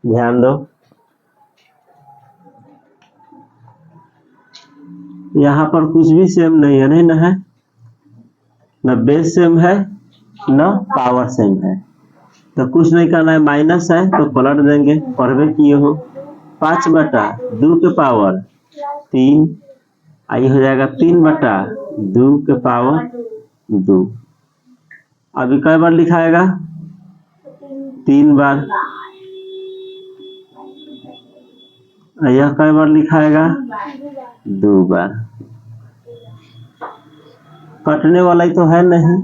ध्यान दो, यहाँ पर कुछ भी सेम नहीं है, नहीं ना है, न बेस सेम है न पावर सेम है, तो कुछ नहीं करना है। माइनस है तो पलट देंगे, पढ़वे किए हो। 5/2 के पावर 3, आई हो जाएगा 3/2 के पावर 2। अभी कई बार लिखाएगा? 3 बार। यह कई बार लिखाएगा? 2 बार। कटने वाला ही तो है नहीं,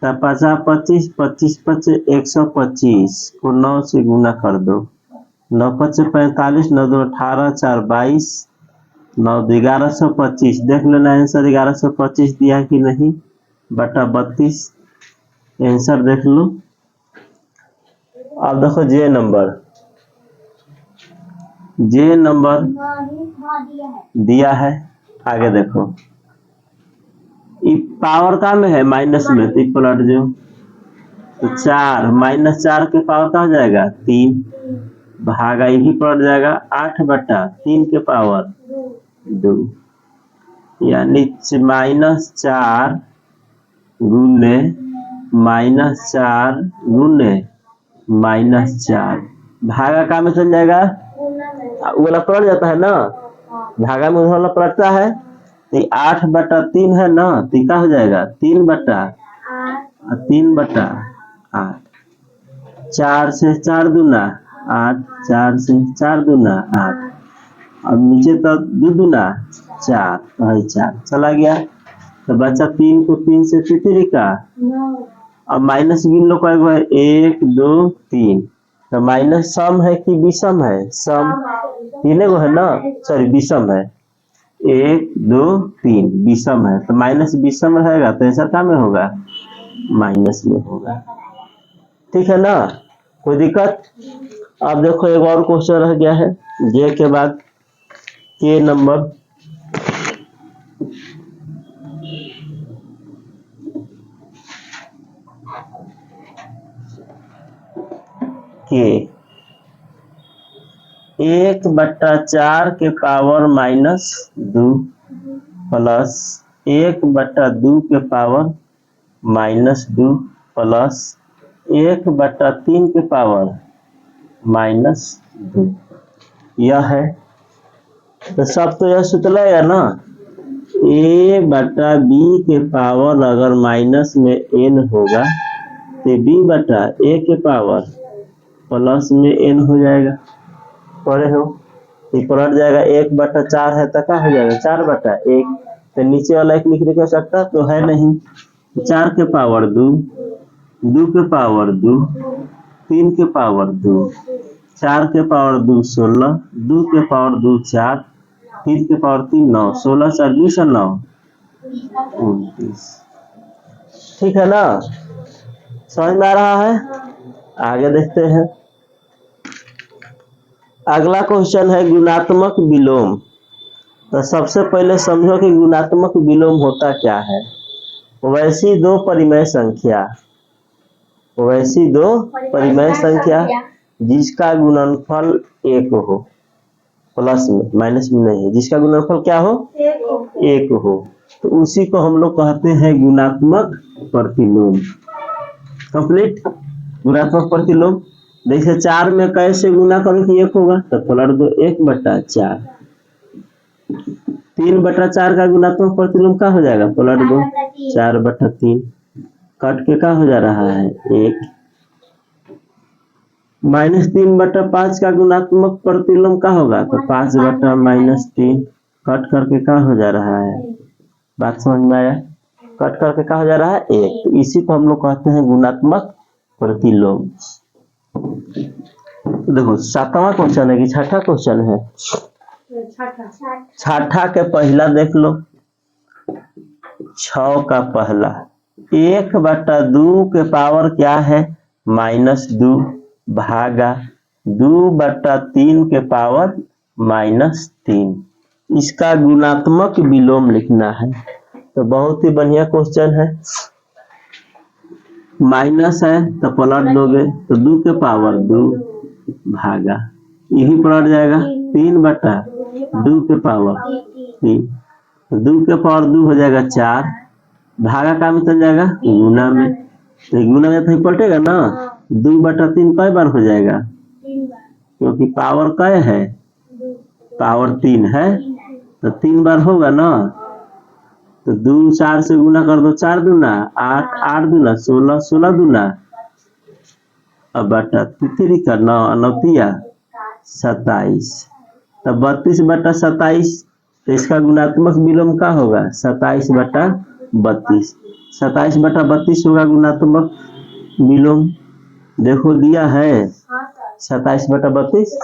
तो 50 25 25 25 125 को 9 से गुना कर दो। 9 5 45, 9 2 18, 4 22, 9 1125। देख लेना आंसर 1125 दिया कि नहीं, बटा 32 आंसर देख लो। अब देखो जे नंबर दिया है। आगे देखो, पावर का में है माइनस में, तो पलट जो, तो 4 -4 के पावर का हो जाएगा 3, भागा ये भी पलट जाएगा 8/3 के पावर 2, यानी -4 गुने -4 गुने -4, भागा का में चल जाएगा, वो वाला पलट जाता है ना, भागा में वाला पलटता है, तो 8/3 है ना, तो क्या हो जाएगा 3/8, 4 से 4 दूना 8, 4 से 4 दूना 8, अब नीचे तो 2 दूना 4, तो 4 चला गया, तो बचा 3 को 3 से तितरी का, अब माइनस गिन लो, कई गो है 1 2 3, तो माइनस सम है कि विषम है, सम, तीन गो है ना, सॉरी विषम है, 1 2 3 विषम है, तो माइनस विषम रहेगा तो आंसर क्या में होगा, माइनस में होगा। ठीक है ना, कोई दिक्कत? अब देखो एक और क्वेश्चन रह गया है, जे के बाद के नंबर। के 1/4 के पावर -2 प्लस 1/2 के पावर -2 प्लस 1/3 के पावर -2, यह है। तो सब तो यह सूत्र है ना, a/b के पावर अगर माइनस में n होगा तो b/a के पावर प्लस में n हो जाएगा, पढ़े हो, ये पलट जाएगा। 1/4 है तो क्या हो जाएगा 4/1, तो नीचे वाला एक लिख दे सकता तो है नहीं, 4 के पावर 2, 2 के पावर 2, 3 के पावर 2, 4 के पावर 2 16, 2 के पावर 2 4, 3 के पावर 3 9, 16 4 20 9 29। ठीक है ना, समझ में आ रहा है? आगे देखते हैं। अगला क्वेश्चन है गुणात्मक विलोम। तो सबसे पहले समझो कि गुणात्मक विलोम होता क्या है। वैसी दो परिमेय संख्या जिसका गुणनफल 1 हो, प्लस में माइनस में नहीं है, जिसका गुणनफल क्या हो 1 हो, तो उसी को हम लोग कहते हैं गुणात्मक प्रतिलोम। कंप्लीट, गुणात्मक प्रतिलोम। देखिए 4 में कैसे गुना करो कि 1 होगा, तो पलट दो 1/4, 3/4 का गुणात्मक प्रतिलोम क्या हो जाएगा, पलट दो 4/3, कट के क्या हो जा रहा है 1, -3/5 का गुणात्मक प्रतिलोम क्या होगा, तो 5/-3, कट करके क्या हो जा रहा है, बात समझ में आया, कट करके क्या हो जा रहा है 1, तो इसी को हम लोग कहते हैं गुणात्मक प्रतिलोम। देखो 7वां क्वेश्चन है कि 6ठा क्वेश्चन है, 6ठा के पहला देख लो, 6 का पहला 1/2 के पावर क्या है -2 भागा 2/3 के पावर -3, इसका गुणात्मक विलोम लिखना है। तो बहुत ही बढ़िया क्वेश्चन है, माइनस है तो पलट दोगे तो 2 के पावर 2, भागा, यही पलट जाएगा 3/2 के पावर 3, 2 के पावर 2 हो जाएगा 4, भागा का में चल जाएगा गुना में, तो गुना में तो पलटेगा ना, 2/3 कई बार हो जाएगा, क्योंकि पावर कै है, पावर 3 है, तो 3 बार होगा ना, तो 2 4 से गुना कर दो, 4 दूना 8, 8 दूना 16, 16 दूना अब बटा 3 का 9, 9 27, तब 32/27, तो इसका गुणात्मक विलोम क्या होगा 27/32, 27/32 होगा गुणात्मक विलोम। देखो दिया है 27/32,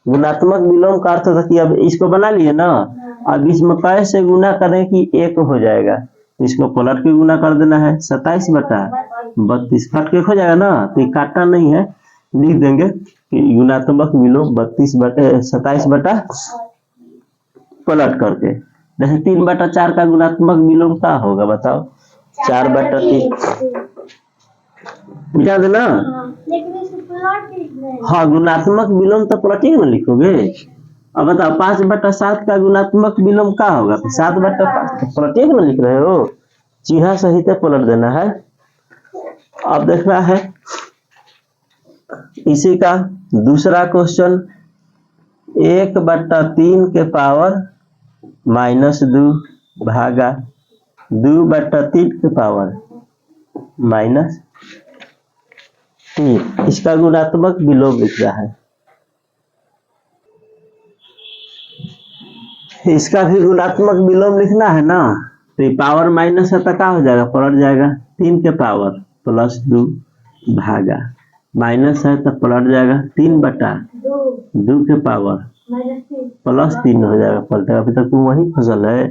गुणात्मक विलोम का अर्थ था कि अब इसको बना लिए ना, अब इसमें कैसे गुना करें कि 1 हो जाएगा, इसको पलट के गुना कर देना है, 27/32 कट के हो जाएगा ना, तो काटना नहीं है, लिख देंगे कि गुणात्मक विलोम 27 पलट करके। जैसे 3/4 का गुणात्मक विलोम क्या होगा बताओ, 4/3 मिटा देना। हाँ गुणात्मक विलोम तो पलट ही ना लिखोगे। अब बताओ 5/7 का गुणात्मक विलोम क्या होगा, 7/5 पलट ही ना लिख रहे हो, चिन्ह सहित पलट देना है। अब देखना है इसी का दूसरा क्वेश्चन, 1/3 के पावर -2 भागा 2/3 के पावर -3, इसका गुणात्मक विलोम लिख रहा है, इसका भी गुणात्मक विलोम लिखना है ना, तो पावर माइनस है तो क्या हो जाएगा, पलट जाएगा 3 के पावर +2 भागा, माइनस है तो पलट जाएगा 3/2 के पावर +3 हो जाएगा, पलटेगा, अभी तक तुम वही फसल है,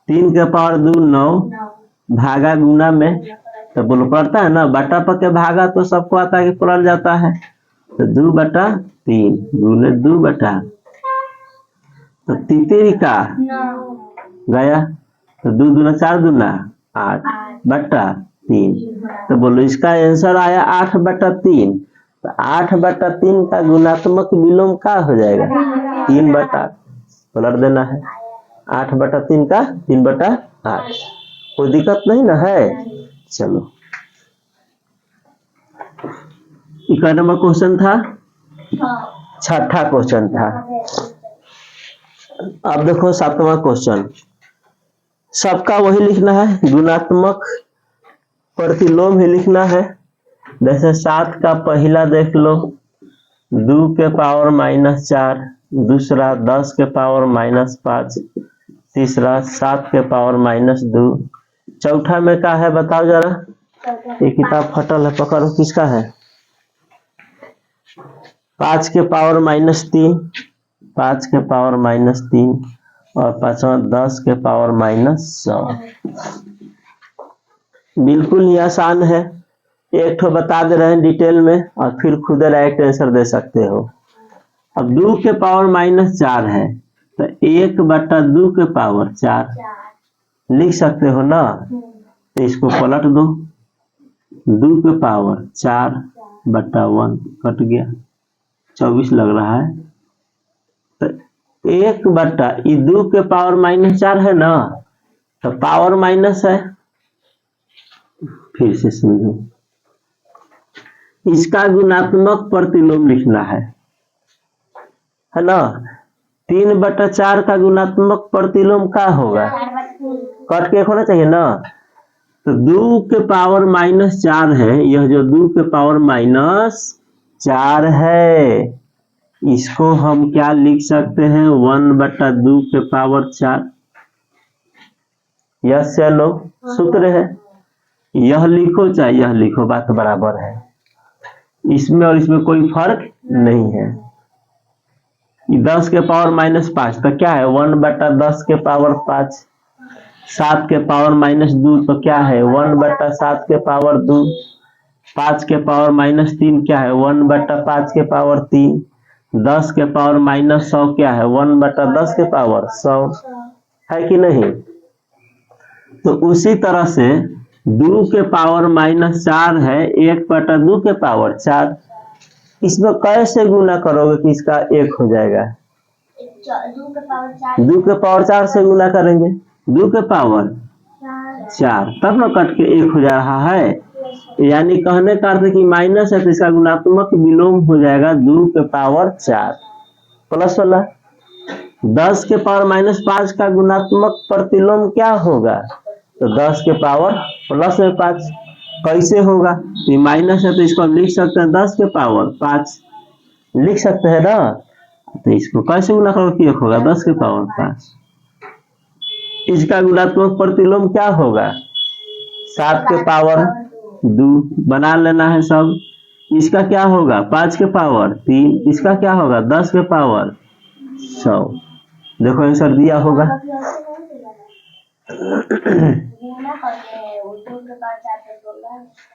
3 के पावर 2 9 भागा गुना में, तो बोलो पड़ता है ना, बटा पके भागा तो सबको आता है कि पलट जाता है, तो 2/3 गुने 2/, तो 3 का गया, तो 2 दूना 4 दूना 8/3, तो बोलो इसका आंसर आया 8/3, तो 8/3 का गुणात्मक विलोम क्या हो जाएगा 3/8, पलट देना है 8/3 का 3/8, कोई दिक्कत नहीं ना है। चलो इतना नंबर क्वेश्चन था, छठा क्वेश्चन था। अब देखो 7वां क्वेश्चन, सबका वही लिखना है, गुणात्मक प्रतिलोम ही लिखना है। जैसे 7 का पहला देख लो 2 के पावर -4, दूसरा 10 के पावर -5, तीसरा 7 के पावर -2, चौथा में क्या है बताओ जरा, ये किताब फटल है, पकड़ो किसका है, 5 के पावर -3, 5 के पावर -3 और 5वां 10 के पावर -100। बिल्कुल ही आसान है, एक ठो बता दे रहे हैं डिटेल में और फिर खुद राइट आंसर दे सकते हो। अब 2 के पावर -4 है तो 1/2 के पावर 4 लिख सकते हो ना, तो इसको पलट दो, 2 के पावर 4/1 कट गया, 24 लग रहा है, तो 2 के पावर -4 है ना, तो पावर माइनस है, फिर से समझो, इसका गुणात्मक प्रतिलोम लिखना है ना, 3/4 का गुणात्मक प्रतिलोम क्या होगा, कट के होना चाहिए ना, तो 2 के पावर -4 है, यह जो 2 के पावर -4 है, इसको हम क्या लिख सकते हैं 1/2 के पावर 4, यस या नो, सूत्र है, यह लिखो चाहे यह लिखो बात बराबर है, इसमें और इसमें कोई फर्क नहीं है। 10 के पावर -5 तो क्या है 1/10 के पावर 5, 7 के पावर -2 तो क्या है 1/7 के पावर 2, 5 के पावर -3 क्या है 1/5 के पावर 3, 10 के पावर -100 क्या है 1/10 के पावर 100, है कि नहीं। तो उसी तरह से 2 के पावर -4 है 1/2 के पावर 4, इसमें कैसे गुना करोगे कि इसका 1 हो जाएगा? 2 के पावर 4 से गुना करेंगे, 2 के पावर 4, तब ना कट के 1 हो जा रहा है। यानी कहने का अर्थ कि माइनस है तो इसका गुणात्मक विलोम हो जाएगा 2 के पावर 4 प्लस वाला। 10 के पावर -5 का गुणात्मक प्रतिलोम क्या होगा? तो 10 के पावर प्लस में 5। कैसे होगा? ये माइनस है तो इसको हम लिख सकते हैं 10 के पावर 5 लिख सकते हैं ना। तो इसको कैसे गुना करोगे? 1 होगा 10 के पावर 5। इसका गुणात्मक प्रतिलोम क्या होगा? 7 के पावर 2 बना लेना है सब। इसका क्या होगा? 5 के पावर 3। इसका क्या होगा? 10 के पावर 100। देखो आंसर दिया होगा।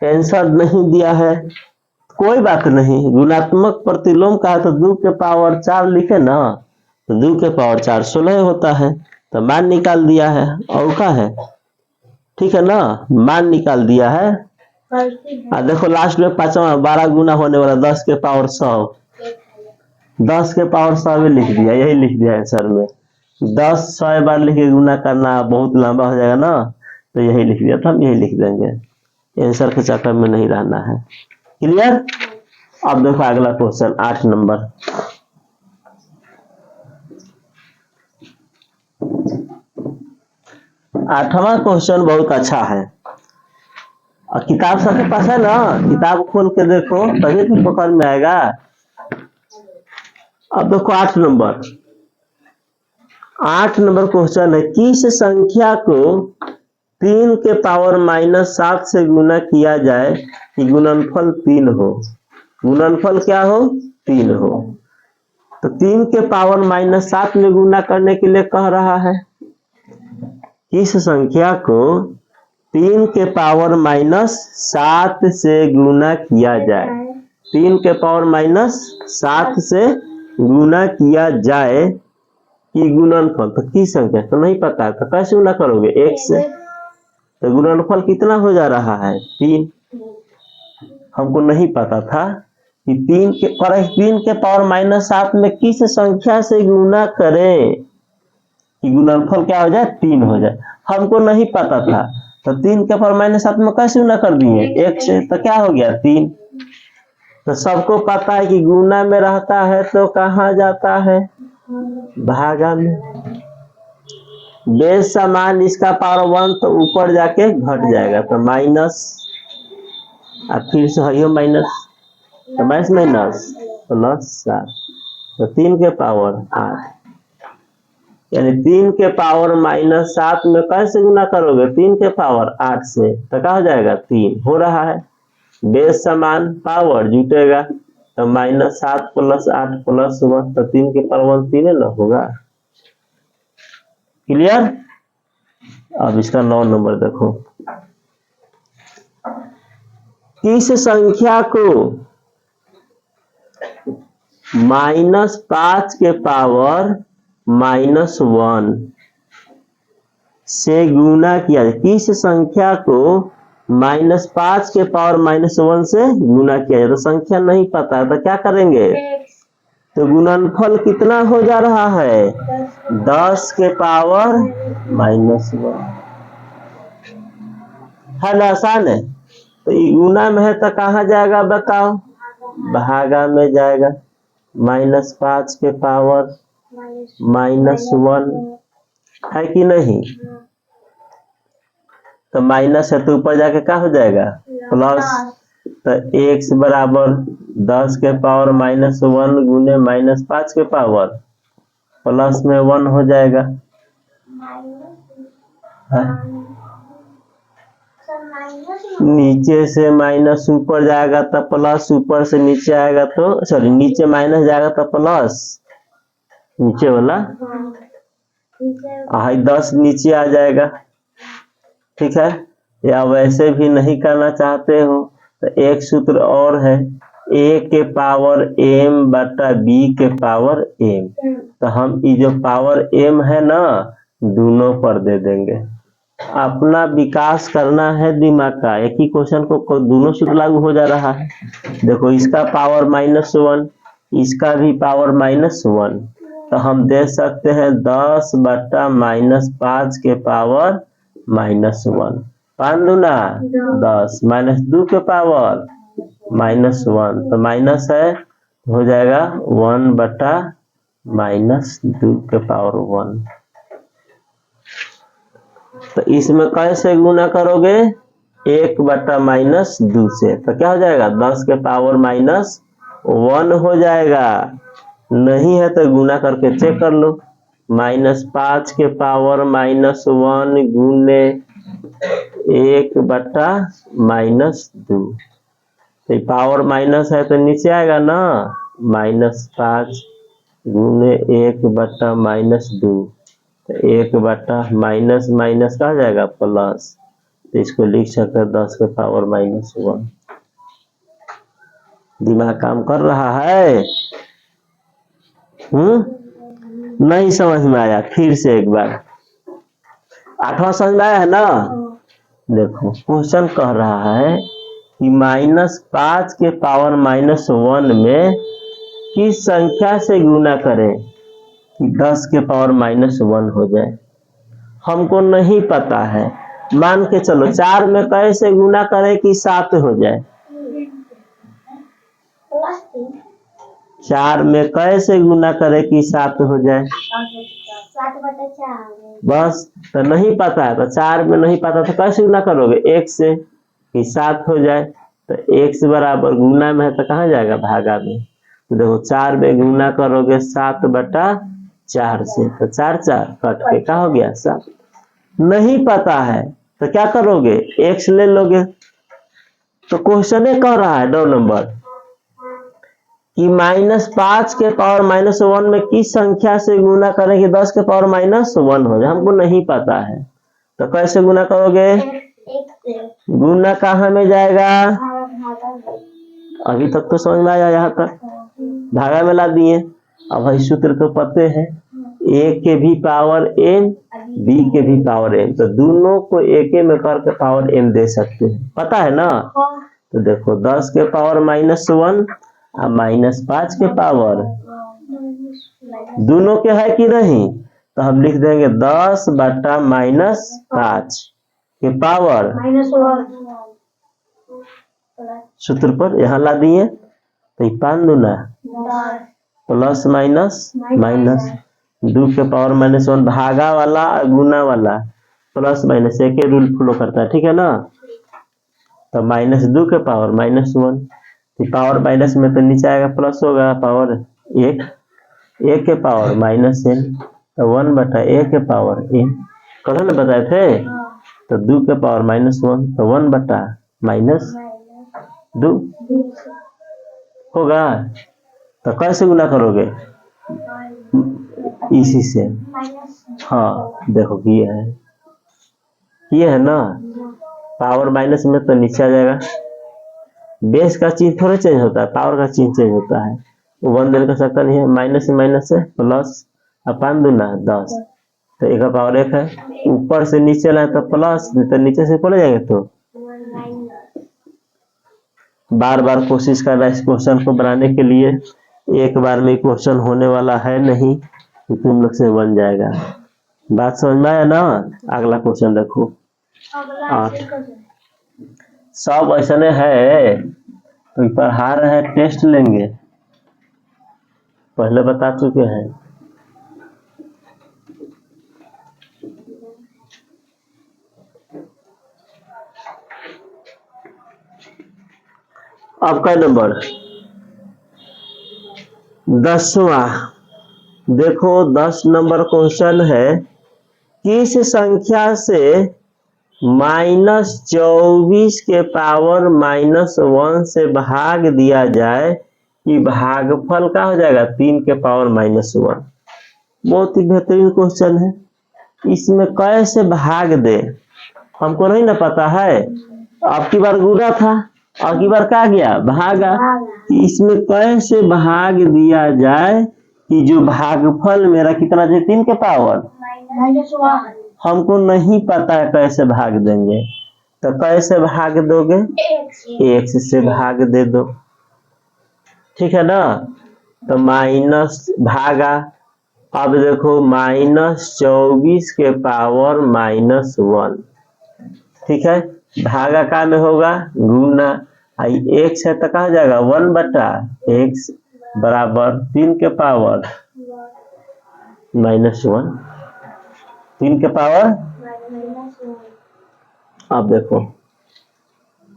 आंसर नहीं दिया है, कोई बात नहीं। गुणात्मक प्रतिलोम का है तो 2 के पावर 4 लिखे ना, तो 2 के पावर 4 16 होता है, तो मान निकाल दिया है। और क्या है? ठीक है ना, मान निकाल दिया है। देखो लास्ट में 5वां 12 गुना होने वाला 10 के पावर 100, 10 के पावर 100 भी लिख दिया, यही लिख दिया आंसर में। 10 100 बार लिख के गुना करना बहुत लंबा हो जाएगा ना, तो यही लिख दिया था, हम यही लिख देंगे। आंसर के चक्कर में नहीं रहना है। क्लियर? अब देखो अगला क्वेश्चन 8 नंबर। आठवां क्वेश्चन बहुत अच्छा है। और किताब सबके पास है ना, किताब खोल के देखो तभी तो पकड़ में आएगा। अब देखो 8 नंबर। 8 नंबर क्वेश्चन है, किस संख्या को 3 के पावर -7 से गुना किया जाए कि गुणनफल 3 हो? गुणनफल क्या हो? 3 हो। तो 3 के पावर -7 में गुना करने के लिए कह रहा है। किस संख्या को 3 के पावर -7 से गुना किया जाए? 3 के पावर -7 से गुना किया जाए कि गुणनफल। तो किस संख्या तो नहीं पता है, तो कैसे गुना करोगे? 1 से। तो गुणनफल कितना हो जा रहा है? 3। हमको नहीं पता था कि 3 के पावर -7 में किस संख्या से गुना करें कि गुणनफल क्या हो जाए? 3 हो जाए। हमको नहीं पता था, तो 3 के पावर -7 में कैसे गुना कर दिए? 1 से। तो क्या हो गया? 3। तो सबको पता है कि गुना में रहता है तो कहाँ जाता है? भागा में। बेस समान इसका पावर 1 तो ऊपर जाके घट जाएगा, तो माइनस, और फिर से है माइनस, तो माइनस प्लस 7, तो 3 के पावर 8। यानी 3 के पावर -7 में कैसे गुना करोगे? 3 के पावर 8 से, तो क्या हो जाएगा? 3 हो रहा है। बेस समान पावर जुटेगा, तो -7 प्लस 8 प्लस 1, तो 3 के पावर 1 3 ना होगा। क्लियर? अब इसका 9 नंबर देखो। किस संख्या को -5 के पावर -1 से गुना किया जाए? किस संख्या को -5 के पावर -1 से गुना किया जाए? तो संख्या नहीं पता है, तो क्या करेंगे? तो गुणनफल कितना हो जा रहा है? 10 के पावर -1 है ना, आसान है। तो ये गुना में है तो कहाँ जाएगा बताओ? भागा में जाएगा। -5 के पावर -1 है कि नहीं? तो माइनस है तो ऊपर जाके क्या हो जाएगा? प्लस। तो x बराबर 10 के पावर -1 गुने -5 के पावर प्लस में 1 हो जाएगा। नीचे से माइनस ऊपर जाएगा तो प्लस, ऊपर से नीचे आएगा तो सॉरी नीचे माइनस जाएगा तो प्लस, नीचे वाला 10 नीचे आ जाएगा। ठीक है, या वैसे भी नहीं करना चाहते हो तो एक सूत्र और है, a के पावर m बटा b के पावर m। तो हम ये जो पावर m है ना दोनों पर दे देंगे। अपना विकास करना है दिमाग का। एक ही क्वेश्चन को दोनों सूत्र लागू हो जा रहा है। देखो इसका पावर -1, इसका भी पावर -1, तो हम दे सकते हैं 10 बटा -5 के पावर -1। 5 दूना 10, -2 के पावर -1, तो माइनस है, हो जाएगा 1 बटा -2 के पावर 1। तो इसमें कैसे गुना करोगे? 1 बटा -2 से, तो क्या हो जाएगा? 10 के पावर -1 हो जाएगा। नहीं है तो गुना करके चेक कर लो। -5 के पावर -1 गुने 1 बटा -2, तो पावर माइनस है तो नीचे आएगा ना, -5 गुने 1 बटा -2, 1 बटा माइनस माइनस का जाएगा प्लस, तो इसको लिख सकते हैं 10 के पावर -1। दिमाग काम कर रहा है? नहीं समझ में आया? फिर से एक बार 8वां समझ में आया है ना? देखो क्वेश्चन कह रहा है कि -5 के पावर -1 में किस संख्या से गुना करें कि 10 के पावर -1 हो जाए। हमको नहीं पता है, मान के चलो 4 में कैसे गुना करें कि 7 हो जाए। 4 में कैसे गुना करें कि 7 हो जाए। 7 बटा 4 बस, तो नहीं पता है तो 4 में नहीं पता तो कैसे गुना करोगे? 1 से कि 7 हो जाए। तो 1 से बराबर गुना में है तो कहाँ जाएगा? भागा में। तो देखो 4 में गुना करोगे 7 बटा 4 से, तो 4 4 कट के क्या हो गया? 7। नहीं पता है तो क्या करोगे? x ले लोगे। तो क्वेश्चन कह रहा है 9 नंबर कि -5 के पावर -1 में किस संख्या से गुना करें कि 10 के पावर -1 हो जाए। हमको नहीं पता है तो कैसे गुना करोगे? गुना कहाँ में जाएगा? अभी तक तो समझ में आया, यहाँ तक भागा में ला दिए। अब भाई सूत्र तो पते हैं, a के भी पावर m, b के भी पावर m, तो दोनों को एक में करके पावर m दे सकते हैं, पता है ना? तो देखो 10 के पावर -1 और -5 के पावर दोनों के है कि नहीं, तो हम लिख देंगे 10 बटा -5 के पावर सूत्र पर यहाँ ला दिए। तो 5 दूना प्लस माइनस 2 के पावर -1, भागा वाला गुना वाला प्लस माइनस एक ही रूल फॉलो करता है, ठीक है ना? तो -2 के पावर -1, पावर माइनस में तो नीचे आएगा प्लस होगा, पावर 1 के पावर -n, तो 1 बटा 1 के पावर n, कल ना बताए थे। तो 2 के पावर -1, तो 1 बटा -2 होगा। तो कैसे गुना करोगे? इसी से। हाँ देखो ये है ना, पावर माइनस में तो नीचे आ जाएगा। बेस का चिन्ह थोड़ा चेंज होता है, पावर का चिन्ह चेंज होता है। 1 देने का सकता नहीं है, माइनस से माइनस से प्लस, अब 5 दूना 10, तो 1 का पावर 1 है। ऊपर से नीचे लाए तो प्लस, तो नीचे से पड़े जाएंगे। तो बार बार कोशिश करना इस क्वेश्चन को बनाने के लिए, एक बार में क्वेश्चन होने वाला है नहीं, तो तुम लोग से बन जाएगा। बात समझ में आया ना? अगला क्वेश्चन देखो 8। सब ऐसा है तो पढ़ा रहे हैं, टेस्ट लेंगे, पहले बता चुके हैं। अब का नंबर 10वां देखो, 10 नंबर क्वेश्चन है, किस संख्या से -24 के पावर -1 से भाग दिया जाए कि भागफल का हो जाएगा 3 के पावर -1। बहुत ही बेहतरीन क्वेश्चन है। इसमें कैसे भाग दे हमको नहीं ना पता है। अब की बार गुना था, अब की बार क्या गया? भागा। इसमें कैसे भाग दिया जाए कि जो भागफल मेरा कितना है? 3 के पावर हमको नहीं पता है कैसे भाग देंगे, तो कैसे भाग दोगे? x से भाग दे दो, ठीक है ना। तो माइनस भागा, अब देखो -24 के पावर -1, ठीक है। भागा का में होगा गुना, आई x है तो कहा जाएगा 1/x बराबर 3 के पावर -1, 3 के पावर। अब देखो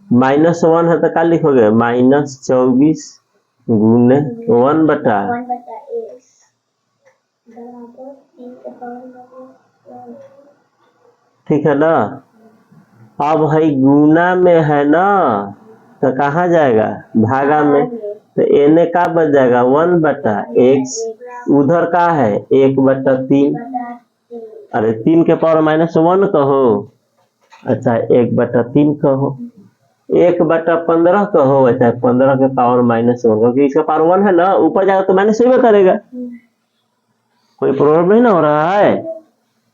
-1 है तो क्या लिखोगे? -24 गुने 1/x, ठीक है ना। अब है गुना में है ना, तो कहाँ जाएगा? भागा में, तो एने का बच जाएगा 1/x, उधर का है 1/3, अरे 3 के पावर -1 कहो, अच्छा 1/3 कहो, 1/15 कहो, अच्छा 15 के पावर -1, क्योंकि इसका पावर 1 है ना, ऊपर जाएगा तो माइनस होगा करेगा, कोई प्रॉब्लम नहीं ना हो रहा है।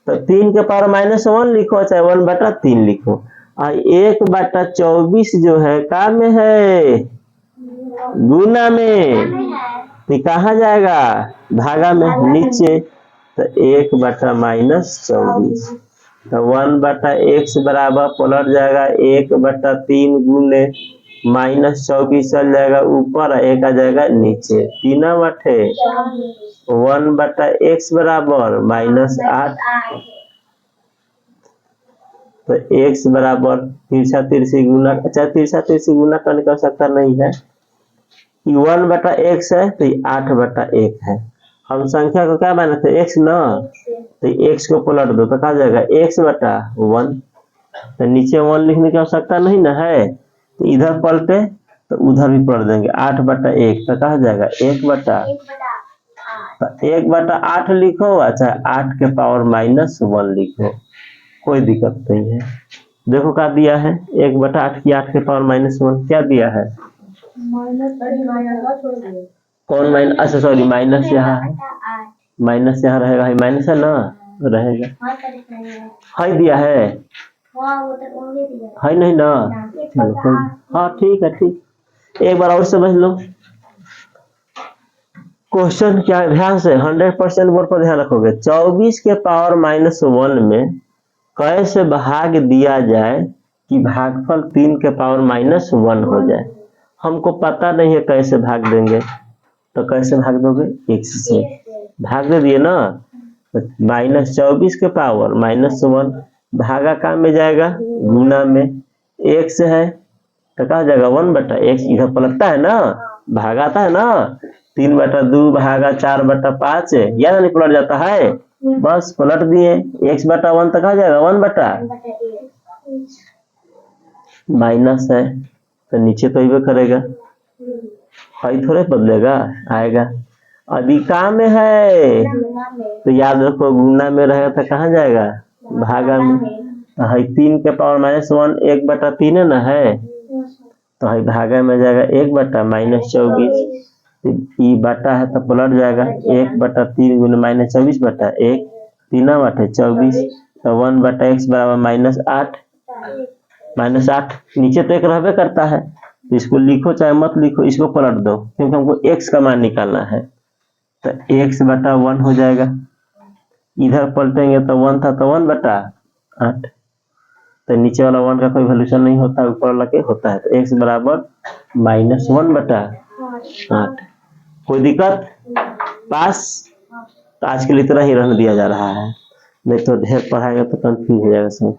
तो 3 के पावर -1 लिखो, चाहे 1/3 लिखो, और 1/24 जो है का में है? गुना में, तो कहाँ जाएगा? भागा में, नीचे, तो 1/-24, तो 1/x बराबर पलट जाएगा 1/3 गुने -24 चल जाएगा ऊपर, एक आ जाएगा नीचे, 3/8, 1/x बराबर -8, तो x बराबर तिरछा तिरछी गुना, अच्छा तिरछा तिरछी गुना करने का आवश्यकता नहीं है, 1/x है तो 8/1 है। हम संख्या को क्या माने थे? x ना, तो x को पलट दो तो क्या जाएगा? x/1, तो नीचे 1 लिखने की आवश्यकता नहीं ना है, तो इधर पलटे तो उधर भी पलट देंगे, 8/1 तो कहा जाएगा 1/8 लिखो, अच्छा 8 के पावर -1 लिखो, कोई दिक्कत नहीं है। देखो क्या दिया है? 1/8 की 8 के पावर -1 क्या दिया है? कौन माइनस? अच्छा सॉरी, माइनस यहाँ है, माइनस यहाँ रहेगा, माइनस है ना, रहेगा, है दिया है नहीं ना, चलो हाँ ठीक है, ठीक। एक बार और समझ लो क्वेश्चन क्या है, ध्यान से 100% बोर्ड पर ध्यान रखोगे। 24 के पावर -1 में कैसे भाग दिया जाए कि भागफल 3 के पावर -1 हो जाए? हमको पता नहीं है कैसे भाग देंगे, तो कैसे भाग दोगे? x से भाग दे दिए ना, तो -24 के पावर -1 भागा का में जाएगा गुना में, x है तो कहा जाएगा 1/x, इधर पलटता है ना, भागाता है ना, 3/2 भागा 4/5, या नहीं पलट जाता है, बस पलट दिए, x/1 तक आ जाएगा 1/, माइनस है तो नीचे तो ही करेगा, हाई थोड़े बदलेगा, आएगा। अधिका में है तो याद रखो गुना में रहेगा तो कहाँ जाएगा? भागा में, तो है 3 के पावर -1 1/3 है ना, है तो है भागा में जाएगा 1/-24, ई बटा है तो पलट जाएगा 1/3 गुने -24/1, 3/24, तो 1/x बराबर -8, नीचे तो एक रहबे करता है, तो इसको लिखो चाहे मत लिखो, इसको पलट दो क्योंकि हमको x का मान निकालना है, तो x/1 हो जाएगा, इधर पलटेंगे तो 1 था तो 1/8, तो नीचे वाला 1 का कोई वैल्यूशन नहीं होता, ऊपर वाला के होता है, तो x बराबर -1/8। कोई दिक्कत? पास? तो आज के लिए इतना ही रहने दिया जा रहा है, नहीं तो ढेर पढ़ाएगा तो कंफ्यूज हो जाएगा सब।